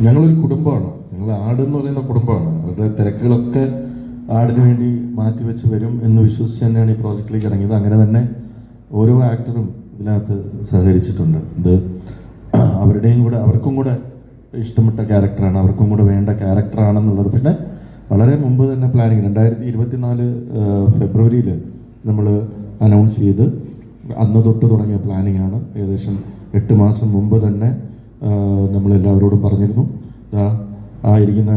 ഞങ്ങളൊരു കുടുംബമാണ്. ഞങ്ങൾ ആടെന്ന് പറയുന്ന കുടുംബമാണ്. അവരുടെ തിരക്കുകളൊക്കെ ആടിന് വേണ്ടി മാറ്റിവെച്ച് വരും എന്ന് വിശ്വസിച്ച് തന്നെയാണ് ഈ പ്രോജക്റ്റിലേക്ക് ഇറങ്ങിയത്. അങ്ങനെ തന്നെ ഓരോ ആക്ടറും ഇതിനകത്ത് സഹകരിച്ചിട്ടുണ്ട്. ഇത് അവർക്കും കൂടെ ഇഷ്ടപ്പെട്ട ക്യാരക്ടറാണ്, അവർക്കും കൂടെ വേണ്ട ക്യാരക്ടറാണെന്നുള്ളത്. പിന്നെ വളരെ മുമ്പ് തന്നെ പ്ലാനിങ് 2024 ഫെബ്രുവരിയിൽ നമ്മൾ അനൗൺസ് ചെയ്ത് അന്ന് തൊട്ട് തുടങ്ങിയ പ്ലാനിങ് ആണ്. ഏകദേശം 8 മാസം മുമ്പ് തന്നെ നമ്മളെല്ലാവരോടും പറഞ്ഞിരുന്നു. ആ ഇരിക്കുന്ന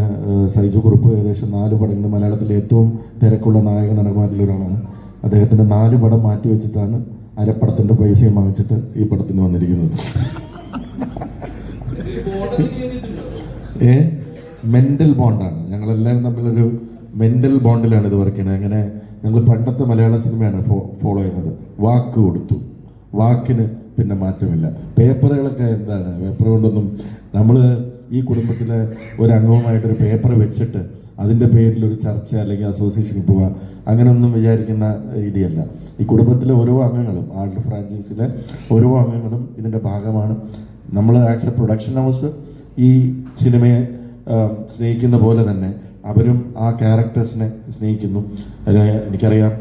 സൈജു കുറുപ്പ് ഏകദേശം 4 പടം, ഇന്ന് മലയാളത്തിലെ ഏറ്റവും തിരക്കുള്ള നായക നടന്മാരിൽ ഒരാളാണ്. അദ്ദേഹത്തിൻ്റെ 4 പടം മാറ്റി വെച്ചിട്ടാണ് അരപ്പടത്തിൻ്റെ പൈസയും വാങ്ങിച്ചിട്ട് ഈ പടത്തിന് വന്നിരിക്കുന്നത്. മെന്റൽ ബോണ്ടാണ്, ഞങ്ങളെല്ലാവരും തമ്മിലൊരു മെന്റൽ ബോണ്ടിലാണ് ഇത് വർക്ക് ചെയ്യുന്നത്. അങ്ങനെ ഞങ്ങൾ പണ്ടത്തെ മലയാള സിനിമയാണ് ഫോളോ ചെയ്യുന്നത്. വാക്ക് കൊടുത്തു, വാക്കിന് പിന്നെ മാറ്റമില്ല. പേപ്പറുകളൊക്കെ എന്താണ്, പേപ്പർ കൊണ്ടൊന്നും നമ്മൾ ഈ കുടുംബത്തിലെ ഒരു അംഗവുമായിട്ടൊരു പേപ്പർ വെച്ചിട്ട് അതിൻ്റെ പേരിൽ ഒരു ചർച്ച അല്ലെങ്കിൽ അസോസിയേഷനിൽ പോവുക അങ്ങനെയൊന്നും വിചാരിക്കുന്ന രീതിയല്ല. ഈ കുടുംബത്തിലെ ഓരോ അംഗങ്ങളും, ആർട്ട് ഫ്രാഞ്ചൈസിലെ ഓരോ അംഗങ്ങളും ഇതിൻ്റെ ഭാഗമാണ്. നമ്മൾ ആസ് എ പ്രൊഡക്ഷൻ ഹൗസ് ഈ സിനിമയെ സ്നേഹിക്കുന്ന പോലെ തന്നെ അവരും ആ ക്യാരക്ടേഴ്സിനെ സ്നേഹിക്കുന്നു. എനിക്കറിയാം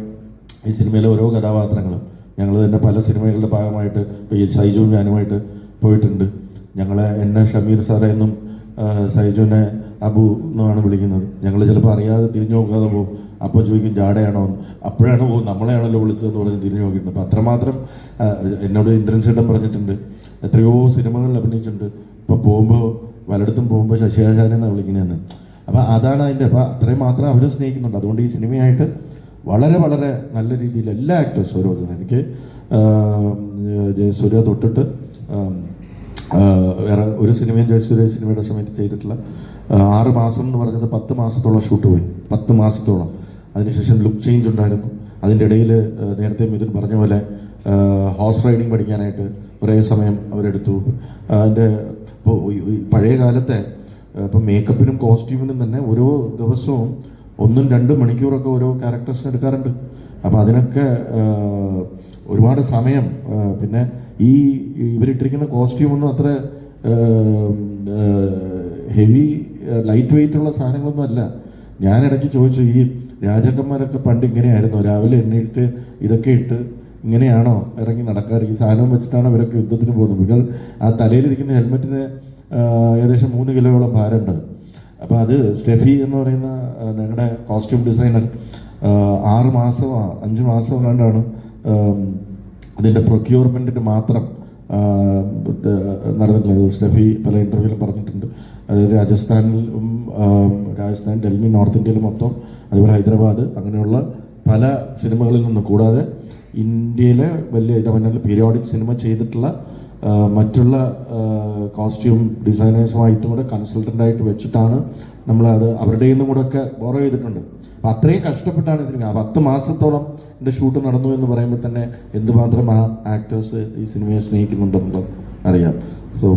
ഈ സിനിമയിലെ ഓരോ കഥാപാത്രങ്ങളും ഞങ്ങൾ തന്നെ പല സിനിമകളുടെ ഭാഗമായിട്ട് ഇപ്പോൾ ഈ സൈജുവും ഞാനുമായിട്ട് പോയിട്ടുണ്ട്. എന്നെ ഷമീർ സാറേ എന്നും സൈജുവിനെ അബു എന്നാണ് വിളിക്കുന്നത്. ഞങ്ങൾ ചിലപ്പോൾ അറിയാതെ തിരിഞ്ഞു നോക്കാതെ പോകും. അപ്പോൾ ചോദിക്കും ജാടയാണോ എന്ന്. അപ്പോഴാണ് നമ്മളെയാണല്ലോ വിളിച്ചതെന്ന് പറഞ്ഞ് തിരിഞ്ഞു നോക്കിയിട്ടുണ്ട്. അപ്പം അത്രമാത്രം എന്നോട് ഇന്ദ്രൻ ചേട്ടൻ പറഞ്ഞിട്ടുണ്ട്, എത്രയോ സിനിമകളിൽ അഭിനയിച്ചിട്ടുണ്ട്, ഇപ്പോൾ പോകുമ്പോൾ പലയിടത്തും പോകുമ്പോൾ ശശിയാശാനെ എന്നാണ് വിളിക്കണതെന്ന്. അപ്പം അതാണ് അതിൻ്റെ. അപ്പം അത്രയും മാത്രം അവർ സ്നേഹിക്കുന്നുണ്ട്. അതുകൊണ്ട് ഈ സിനിമയായിട്ട് വളരെ വളരെ നല്ല രീതിയിൽ എല്ലാ ആക്ടേഴ്സും ഓരോ എനിക്ക് ജയസൂര്യ തൊട്ടിട്ട് വേറെ ഒരു സിനിമയും ജയസൂര്യ സിനിമയുടെ സമയത്ത് ചെയ്തിട്ടില്ല. 6 മാസം എന്ന് പറഞ്ഞത് 10 മാസത്തോളം ഷൂട്ട് പോയി, 10 മാസത്തോളം. അതിനുശേഷം ലുക്ക് ചേഞ്ച് ഉണ്ടായിരുന്നു. അതിൻ്റെ ഇടയിൽ നേരത്തെ മിഥുൻ പറഞ്ഞ പോലെ ഹോഴ്സ് റൈഡിങ് പഠിക്കാനായിട്ട് ഒരേ സമയം അവരെടുത്തു. അതിൻ്റെ പഴയ കാലത്തെ ഇപ്പം മേക്കപ്പിനും കോസ്റ്റ്യൂമിനും തന്നെ ഓരോ ദിവസവും 1-2 മണിക്കൂറൊക്കെ ഓരോ ക്യാരക്ടേഴ്സിന് എടുക്കാറുണ്ട്. അപ്പം അതിനൊക്കെ ഒരുപാട് സമയം. പിന്നെ ഇവരിട്ടിരിക്കുന്ന കോസ്റ്റ്യൂമൊന്നും അത്ര ഹെവി ലൈറ്റ് വെയിറ്റ് ഉള്ള സാധനങ്ങളൊന്നും അല്ല. ഞാനിടയ്ക്ക് ചോദിച്ചു, ഈ രാജാക്കന്മാരൊക്കെ പണ്ട് ഇങ്ങനെയായിരുന്നു, രാവിലെ എണ്ണീട്ട് ഇതൊക്കെ ഇട്ട് ഇങ്ങനെയാണോ ഇറങ്ങി നടക്കാറ്? ഈ സാധനം വെച്ചിട്ടാണ് ഇവരൊക്കെ യുദ്ധത്തിന് പോകുന്നത്. ബിക്കോസ് ആ തലയിലിരിക്കുന്ന ഹെൽമെറ്റിന് ഏകദേശം 3 കിലോയോളം ഭാരമുണ്ട്. അപ്പോൾ അത് സ്റ്റെഫി എന്ന് പറയുന്ന ഞങ്ങളുടെ കോസ്റ്റ്യൂം ഡിസൈനർ 6 മാസമോ 5 മാസമോ കണ്ടാണ് അതിൻ്റെ പ്രൊക്യൂർമെൻറ്റിന് മാത്രം നടന്നിട്ടുള്ളത്. സ്റ്റെഫി പല ഇൻ്റർവ്യൂവിലും പറഞ്ഞിട്ടുണ്ട്. രാജസ്ഥാൻ, ഡൽഹി, നോർത്ത് ഇന്ത്യയിൽ മൊത്തം, അതുപോലെ ഹൈദരാബാദ്, അങ്ങനെയുള്ള പല സിനിമകളിൽ നിന്ന് കൂടാതെ ഇന്ത്യയിലെ വലിയ ഇതവനാൽ പീരിയോഡിക് സിനിമ ചെയ്തിട്ടുള്ള മറ്റുള്ള കോസ്റ്റ്യൂം ഡിസൈനേഴ്സുമായിട്ടും കൂടെ കൺസൾട്ടൻ്റായിട്ട് വെച്ചിട്ടാണ് നമ്മളത് അവരുടെ നിന്നും കൂടെ ഒക്കെ ബോറോ ചെയ്തിട്ടുണ്ട്. അപ്പം അത്രയും കഷ്ടപ്പെട്ടാണ് സിനിമ. 10 മാസത്തോളം എൻ്റെ ഷൂട്ട് നടന്നു എന്ന് പറയുമ്പോൾ തന്നെ എന്തുമാത്രം ആ ആക്ടേഴ്സ് ഈ സിനിമയെ സ്നേഹിക്കുന്നുണ്ടെന്നുള്ളത് അറിയാം. സോ